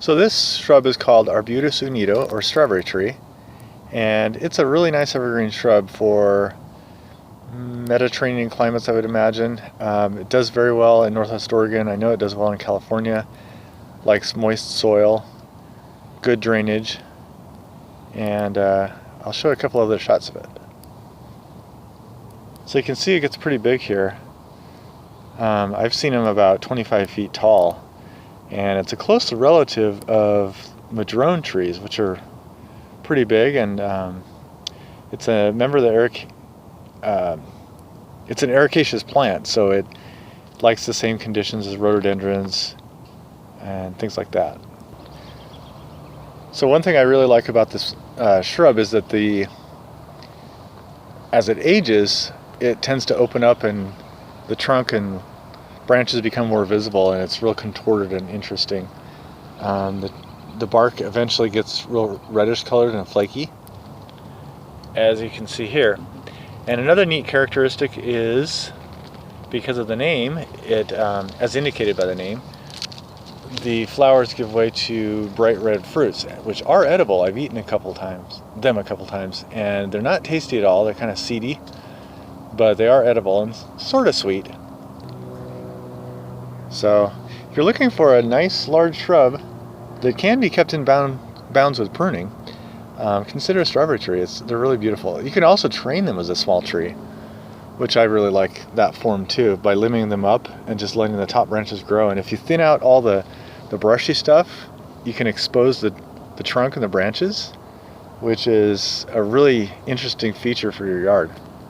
So this shrub is called Arbutus unedo, or strawberry tree, and it's a really nice evergreen shrub for Mediterranean climates, I would imagine. It does very well in Northwest Oregon. I know it does well in California. Likes moist soil, good drainage, and I'll show a couple other shots of it. So you can see it gets pretty big here. I've seen them about 25 feet tall, and it's a close relative of madrone trees, which are pretty big, and it's a member of the it's an ericaceous plant, so it likes the same conditions as rhododendrons and things like that. So one thing I really like about this shrub is that as it ages, it tends to open up and the trunk and branches become more visible, and it's real contorted and interesting. The bark eventually gets real reddish colored and flaky, as you can see here. And another neat characteristic is, because of the name, it as indicated by the name, the flowers give way to bright red fruits, which are edible. I've eaten them a couple times, and they're not tasty at all. They're kind of seedy, but they are edible and sort of sweet. So if you're looking for a nice large shrub that can be kept in bounds with pruning, consider a strawberry tree. They're really beautiful. You can also train them as a small tree, which I really like that form too, by limbing them up and just letting the top branches grow. And if you thin out all the brushy stuff, you can expose the trunk and the branches, which is a really interesting feature for your yard.